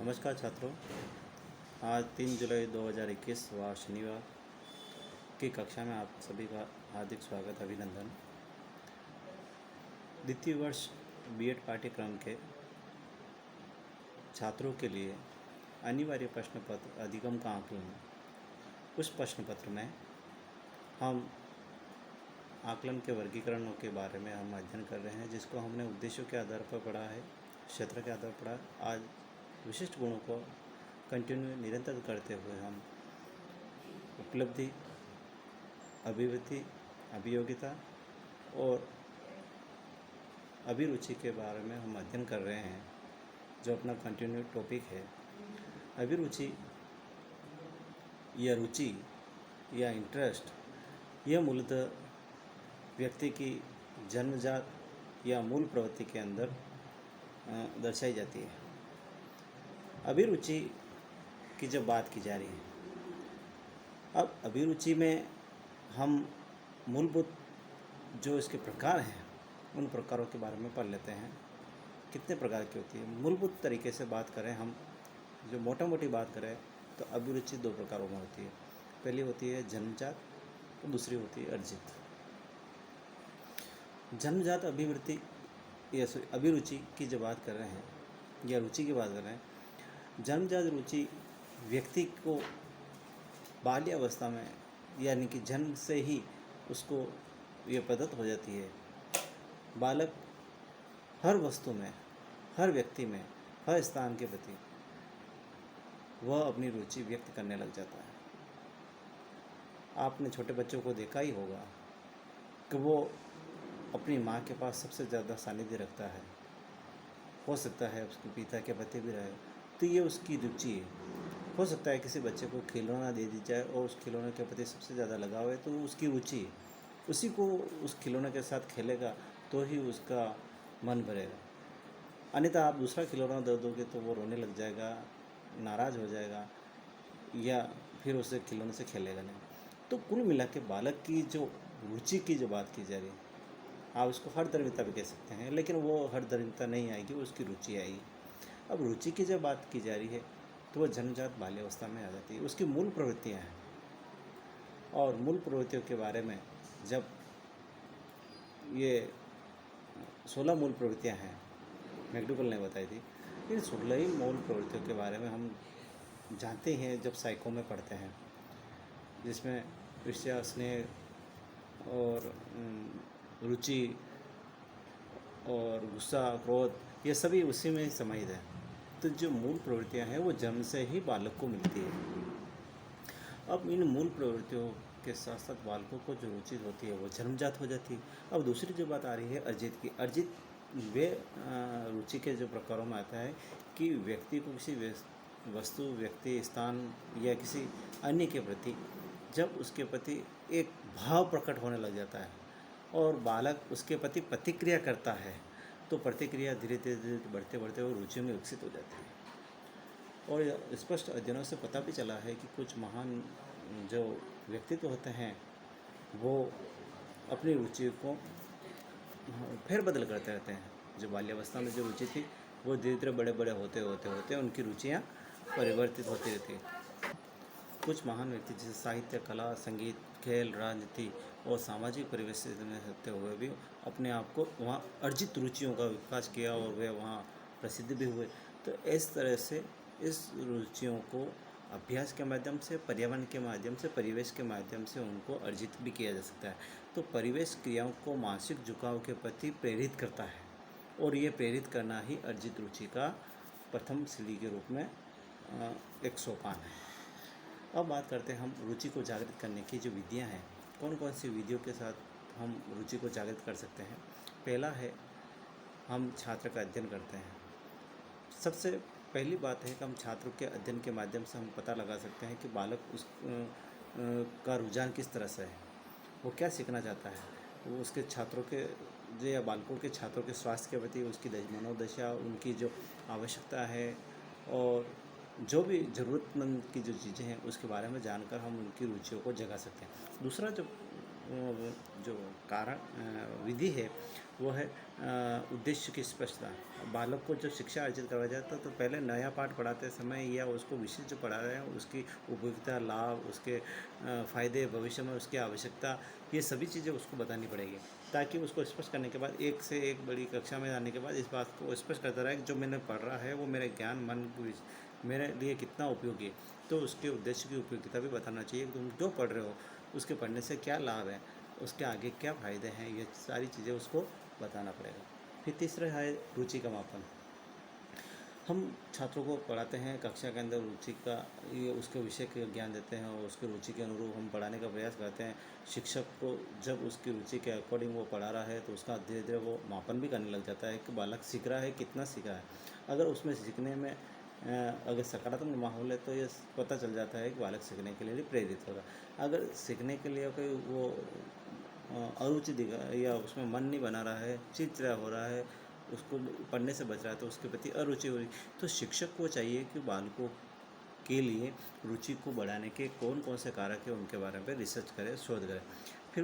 नमस्कार छात्रों। आज 3 जुलाई 2021 व शनिवार की कक्षा में आप सभी का हार्दिक स्वागत, अभिनंदन। द्वितीय वर्ष बीएड पाठ्यक्रम के छात्रों के लिए अनिवार्य प्रश्न पत्र अधिगम का आकलन। उस प्रश्न पत्र में हम आकलन के वर्गीकरणों के बारे में हम अध्ययन कर रहे हैं, जिसको हमने उद्देश्यों के आधार पर पढ़ा है, क्षेत्र के आधार पर पढ़ा। आज विशिष्ट गुणों को कंटिन्यू निरंतर करते हुए हम उपलब्धि, अभिवृत्ति, अभियोगिता और अभिरुचि के बारे में हम अध्ययन कर रहे हैं, जो अपना कंटिन्यू टॉपिक है। अभिरुचि या रुचि या इंटरेस्ट, यह मूलतः व्यक्ति की जन्मजात या मूल प्रवृत्ति के अंदर दर्शाई जाती है। अभिरुचि की जब बात की जा रही है, अब अभिरुचि में हम मूलभूत जो इसके प्रकार हैं, उन प्रकारों के बारे में पढ़ लेते हैं। कितने प्रकार की होती है? मूलभूत तरीके से बात करें, हम जो मोटा मोटी बात करें तो अभिरुचि 2 प्रकारों में होती है। पहली होती है जन्मजात और दूसरी होती है अर्जित। जन्मजात अभिवृत्ति या अभिरुचि की जो बात कर रहे हैं या रुचि की बात कर रहे हैं, जन्मजात रुचि व्यक्ति को बाल्यावस्था में, यानी कि जन्म से ही उसको ये प्रदत्त हो जाती है। बालक हर वस्तु में, हर व्यक्ति में, हर स्थान के प्रति वह अपनी रुचि व्यक्त करने लग जाता है। आपने छोटे बच्चों को देखा ही होगा कि वो अपनी माँ के पास सबसे ज़्यादा सानिध्य रखता है। हो सकता है उसके पिता के प्रति भी रहे, तो ये उसकी रुचि है। हो सकता है किसी बच्चे को खिलौना दे दी जाए और उस खिलौने के प्रति सबसे ज़्यादा लगाव है, तो उसकी रुचि है। उसी को उस खिलौने के साथ खेलेगा तो ही उसका मन भरेगा। अन्यथा आप दूसरा खिलौना दे दोगे तो वो रोने लग जाएगा, नाराज़ हो जाएगा, या फिर उसे खिलौने से खेलेगा नहीं। तो कुल मिला के बालक की जो रुचि की जो बात की जा रही है, आप उसको हठधर्मिता भी कह सकते हैं, लेकिन वो हठधर्मिता नहीं आएगी, उसकी रुचि आएगी। अब रुचि की जब बात की जा रही है तो वह जन्मजात बाल्यावस्था में आ जाती है। उसकी मूल प्रवृत्तियाँ हैं, और मूल प्रवृत्तियों के बारे में जब ये 16 मूल प्रवृत्तियाँ हैं, मैकडूगल ने बताई थी। इन 16 ही मूल प्रवृत्तियों के बारे में हम जानते हैं जब साइको में पढ़ते हैं, जिसमें ईर्ष्या, स्नेह और रुचि और गुस्सा, क्रोध, ये सभी उसी में समाहित है। तो जो मूल प्रवृत्तियां हैं वो जन्म से ही बालक को मिलती है। अब इन मूल प्रवृत्तियों के साथ साथ बालकों को जो रुचि होती है वो जन्मजात हो जाती है। अब दूसरी जो बात आ रही है अर्जित की। अर्जित वे रुचि के जो प्रकारों में आता है कि व्यक्ति को किसी वस्तु, व्यक्ति, स्थान या किसी अन्य के प्रति जब उसके प्रति एक भाव प्रकट होने लग जाता है और बालक उसके प्रति प्रतिक्रिया करता है, तो प्रतिक्रिया धीरे धीरे बढ़ते बढ़ते वो रुचि में विकसित हो जाती है। और स्पष्ट अध्ययनों से पता भी चला है कि कुछ महान जो व्यक्तित्व होते हैं वो अपनी रुचि को फेरबदल करते रहते हैं। जो बाल्यावस्था में जो रुचि थी वो धीरे धीरे बड़े बड़े होते होते होते उनकी रुचियाँ परिवर्तित होती रहती है। कुछ महान व्यक्ति जैसे साहित्य, कला, संगीत, खेल, राजनीति और सामाजिक परिवेश में रहते हुए भी अपने आप को वहाँ अर्जित रुचियों का विकास किया और वे वहाँ प्रसिद्ध भी हुए। तो इस तरह से इस रुचियों को अभ्यास के माध्यम से, पर्यावरण के माध्यम से, परिवेश के माध्यम से उनको अर्जित भी किया जा सकता है। तो परिवेश क्रियाओं को मानसिक झुकाव के प्रति प्रेरित करता है, और ये प्रेरित करना ही अर्जित रुचि का प्रथम सीढ़ी के रूप में एक सोपान है। अब बात करते हैं हम रुचि को जागृत करने की जो विधियां हैं, कौन कौन सी विधियों के साथ हम रुचि को जागृत कर सकते हैं। पहला है, हम छात्र का अध्ययन करते हैं। सबसे पहली बात है कि हम छात्र के अध्ययन के माध्यम से हम पता लगा सकते हैं कि बालक का रुझान किस तरह से है, वो क्या सीखना चाहता है, वो उसके छात्रों के जो या बालकों के छात्रों के स्वास्थ्य के प्रति उसकी मनोदशा, उनकी जो आवश्यकता है और जो भी ज़रूरतमंद की जो चीज़ें हैं उसके बारे में जानकर हम उनकी रुचियों को जगा सकते हैं। दूसरा जो कारण विधि है वो है उद्देश्य की स्पष्टता। बालक को जो शिक्षा अर्जित करवाया जाता है तो पहले नया पाठ पढ़ाते समय या उसको विषय जो पढ़ा रहे हैं उसकी उपयोगिता, लाभ, उसके फ़ायदे, भविष्य में उसकी आवश्यकता, ये सभी चीज़ें उसको बतानी पड़ेगी, ताकि उसको स्पष्ट करने के बाद एक से एक बड़ी कक्षा में आने के बाद इस बात को स्पष्ट करता रहे कि जो मैंने पढ़ रहा है वो मेरे ज्ञान, मन, मेरे लिए कितना उपयोगी है। तो उसके उद्देश्य की उपयोगिता भी बताना चाहिए। तुम जो पढ़ रहे हो उसके पढ़ने से क्या लाभ है, उसके आगे क्या फ़ायदे हैं, ये सारी चीज़ें उसको बताना पड़ेगा। फिर तीसरा है रुचि का मापन। हम छात्रों को पढ़ाते हैं कक्षा के अंदर, रुचि का ये उसके विषय का ज्ञान देते हैं और उसके रुचि के अनुरूप हम पढ़ाने का प्रयास करते हैं। शिक्षक को जब उसकी रुचि के अकॉर्डिंग वो पढ़ा रहा है तो उसका धीरे धीरे वो मापन भी करने लग जाता है कि बालक सीख रहा है, कितना सीख रहा है। अगर उसमें सीखने में अगर सकारात्मक माहौल है तो ये पता चल जाता है कि बालक सीखने के लिए प्रेरित होगा। अगर सीखने के लिए कोई वो अरुचि दिखा या उसमें मन नहीं बना रहा है, चिड़चिड़ा हो रहा है, उसको पढ़ने से बच रहा है तो उसके प्रति अरुचि हो रही, तो शिक्षक को चाहिए कि बालकों के लिए रुचि को बढ़ाने के कौन कौन से कारक हैं उनके बारे में रिसर्च करें, शोध करें। फिर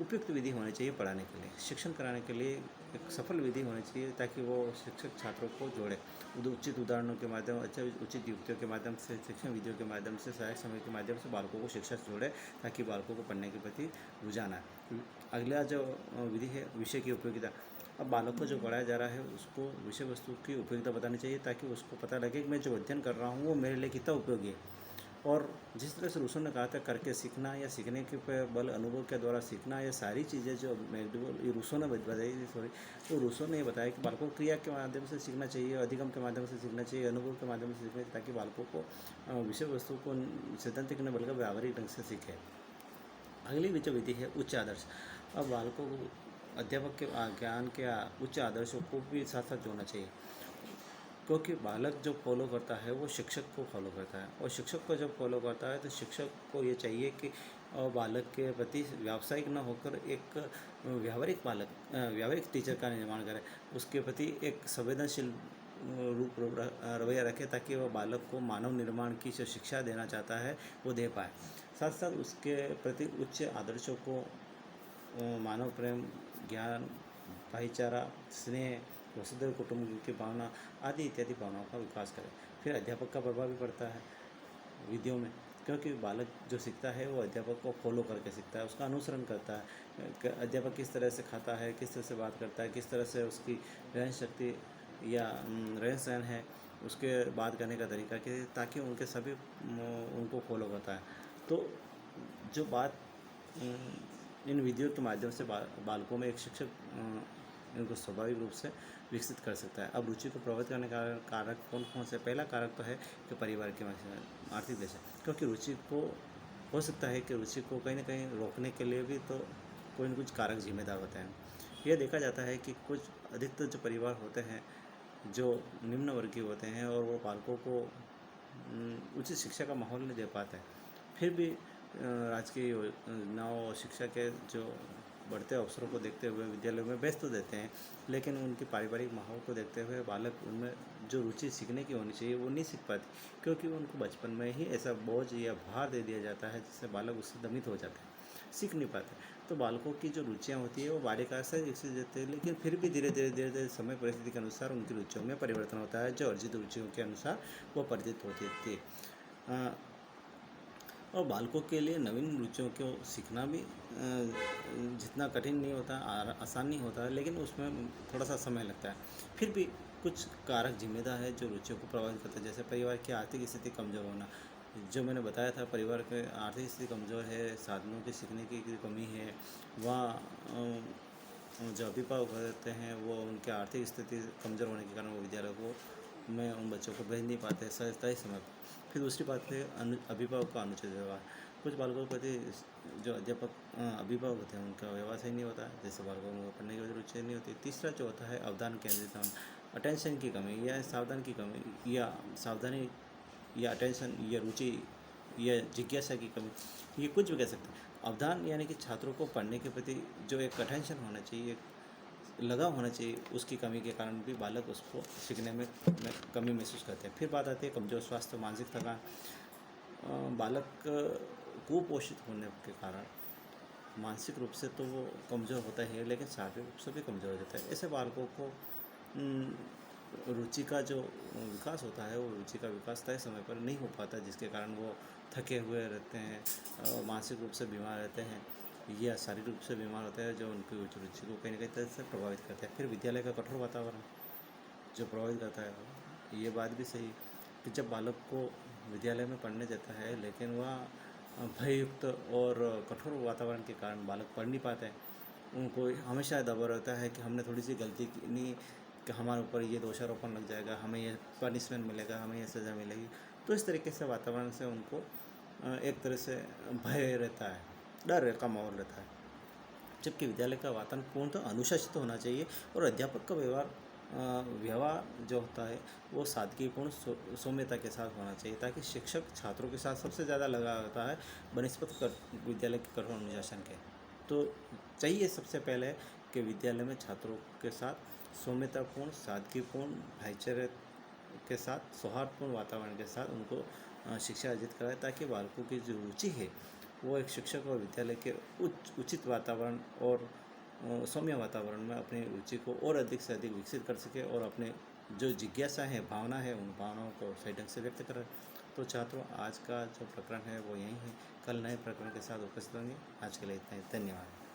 उपयुक्त विधि होनी चाहिए पढ़ाने के लिए, शिक्षण कराने के लिए एक सफल विधि होनी चाहिए ताकि वो शिक्षक छात्रों को जोड़े। उचित उदाहरणों के माध्यम, अच्छा उचित युक्तियों के माध्यम से, शिक्षण विधियों के माध्यम से, सहायक समय के माध्यम से बालकों को शिक्षा से जोड़े ताकि बालकों को पढ़ने के प्रति रुझान आए। अगला जो विधि है विषय की उपयोगिता। अब बालक को जो पढ़ाया जा रहा है उसको विषय वस्तु की उपयोगिता बतानी चाहिए ताकि उसको पता लगे कि मैं जो अध्ययन कर रहा हूँ वो मेरे लिए कितना उपयोगी है। और जिस तरह से रूसो ने कहा था करके सीखना या सीखने के बल अनुभव के द्वारा सीखना, ये सारी चीज़ें जो ये रूसो ने बताई, सॉरी, तो रूसो ने बताया कि बालकों को क्रिया के माध्यम से सीखना चाहिए, अधिगम के माध्यम से सीखना चाहिए, अनुभव के माध्यम से सीखना चाहिए ताकि बालकों को विषय वस्तु को सैद्धांतिक न बल्कि व्यावहारिक ढंग से सीखे। अगली जो विधि है उच्च आदर्श। अब बालकों को अध्यापक के ज्ञान के उच्च आदर्शों को भी साथ साथ जोड़ना चाहिए, क्योंकि बालक जो फॉलो करता है वो शिक्षक को फॉलो करता है और शिक्षक को जब फॉलो करता है तो शिक्षक को ये चाहिए कि बालक के प्रति व्यावसायिक न होकर एक व्यावहारिक टीचर का निर्माण करे, उसके प्रति एक संवेदनशील रवैया रखे ताकि वह बालक को मानव निर्माण की जो शिक्षा देना चाहता है वो दे पाए। साथ साथ उसके प्रति उच्च आदर्शों को मानव प्रेम, ज्ञान, भाईचारा, स्नेह, वसुधैव कुटुंब की भावना आदि इत्यादि भावनाओं का विकास करें। फिर अध्यापक का प्रभाव भी पड़ता है विधियों में, क्योंकि बालक जो सीखता है वो अध्यापक को फॉलो करके सीखता है, उसका अनुसरण करता है। अध्यापक किस तरह से खाता है, किस तरह से बात करता है, किस तरह से उसकी रहन शक्ति या रहन सहन है, उसके बात करने का तरीका कि ताकि उनके सभी उनको फॉलो करता है। तो जो बात इन विधियों के माध्यम से बालकों में एक शिक्षक इनको स्वाभाविक रूप से विकसित कर सकता है। अब रुचि को प्रभावित करने का कारक कौन कौन से? पहला कारक तो है कि परिवार के आर्थिक दशा, क्योंकि रुचि को हो सकता है कि रुचि को कहीं ना कहीं रोकने के लिए भी तो कोई न कुछ कारक जिम्मेदार होते हैं। यह देखा जाता है कि कुछ अधिकतर जो परिवार होते हैं जो निम्न वर्गीय होते हैं और वो बालकों को उचित शिक्षा का माहौल नहीं दे पाते हैं, फिर भी राजकीय योजनाओं और शिक्षा के जो बढ़ते अवसरों को देखते हुए विद्यालयों में व्यस्त तो देते हैं, लेकिन उनके पारिवारिक माहौल को देखते हुए बालक उनमें जो रुचि सीखने की होनी चाहिए वो नहीं सीख पाती, क्योंकि उनको बचपन में ही ऐसा बोझ या भार दे दिया जाता है जिससे बालक उससे दमित हो जाते हैं, सीख नहीं पाते। तो बालकों की जो रुचियाँ होती है वो बालिका से विकसित देते हैं, लेकिन फिर भी धीरे धीरे समय परिस्थिति के अनुसार उनकी रुचियों में परिवर्तन होता है, जो अर्जित रुचियों के अनुसार वो परिचित होती थी। और बालकों के लिए नवीन रुचियों को सीखना भी जितना कठिन नहीं होता, आसान नहीं होता है, लेकिन उसमें थोड़ा सा समय लगता है। फिर भी कुछ कारक जिम्मेदार है जो रुचियों को प्रभावित करते हैं, जैसे परिवार की आर्थिक स्थिति कमज़ोर होना, जो मैंने बताया था, परिवार के आर्थिक स्थिति कमज़ोर है, साधनों की सीखने की कमी है, वहाँ जो अभिभावक होते हैं वो उनकी आर्थिक स्थिति कमज़ोर होने के कारण वो विद्यालय को में उन बच्चों को भेज नहीं पाते सही समय पर। फिर दूसरी बात है अभिभावक का अनुचित व्यवहार। कुछ बालकों के प्रति जो अभिभावक होते हैं उनका व्यवहार सही नहीं होता है, जैसे बालकों को पढ़ने की रुचि नहीं होती। तीसरा जो होता है अवधान केंद्रित होना, अटेंशन की कमी या सावधान की कमी या सावधानी या अटेंशन या रुचि या जिज्ञासा की कमी, ये कुछ भी कह सकते हैं। अवधान यानी कि छात्रों को पढ़ने के प्रति जो एक अटेंशन होना चाहिए, लगाव होना चाहिए, उसकी कमी के कारण भी बालक उसको सीखने में कमी महसूस करते हैं। फिर बात आती है कमज़ोर स्वास्थ्य, मानसिक थकान। बालक कुपोषित होने के कारण मानसिक रूप से तो वो कमज़ोर होता ही है, लेकिन शारीरिक रूप से भी कमज़ोर हो जाता है। ऐसे बालकों को उम, रुचि का जो विकास होता है, वो रुचि का विकास तय समय पर नहीं हो पाता, जिसके कारण वो थके हुए रहते हैं, मानसिक रूप से बीमार रहते हैं या शारीरिक रूप से बीमार होते हैं, जो उनकी रुचि को कहीं न कहीं तरह से प्रभावित करता है। फिर विद्यालय का कठोर वातावरण जो प्रभावित करता है, ये बात भी सही है कि जब बालक को विद्यालय में पढ़ने जाता है, लेकिन वह भययुक्त और कठोर वातावरण के कारण बालक पढ़ नहीं पाते हैं। उनको हमेशा दबाव रहता है कि हमने थोड़ी सी गलती की नहीं, कि हमारे ऊपर ये दोषारोपण लग जाएगा, हमें ये पनिशमेंट मिलेगा, हमें ये सज़ा मिलेगी। तो इस तरीके से वातावरण से उनको एक तरह से भय रहता है, डर का माहौल रहता है। जबकि विद्यालय का वातावरण पूर्णतः अनुशासित होना चाहिए और अध्यापक का व्यवहार जो होता है वो सादगीपूर्ण सौम्यता के साथ होना चाहिए, ताकि शिक्षक छात्रों के साथ सबसे ज़्यादा लगा होता है बनस्पत विद्यालय के कठोर अनुशासन के। तो चाहिए सबसे पहले कि विद्यालय में छात्रों के साथ सौम्यतापूर्ण, सादगीपूर्ण, भाईचारे के साथ, सौहार्दपूर्ण वातावरण के साथ उनको शिक्षा अर्जित कराए, ताकि बालकों की जो रुचि है वो एक शिक्षक और विद्यालय के उचित वातावरण और सौम्य वातावरण में अपनी रुचि को और अधिक से अधिक विकसित कर सके और अपने जो जिज्ञासा है, भावना है, उन भावनाओं को सही ढंग से व्यक्त करें। तो छात्रों, आज का जो प्रकरण है वो यही है। कल नए प्रकरण के साथ उपस्थित होंगे। आज के लिए इतना ही। धन्यवाद।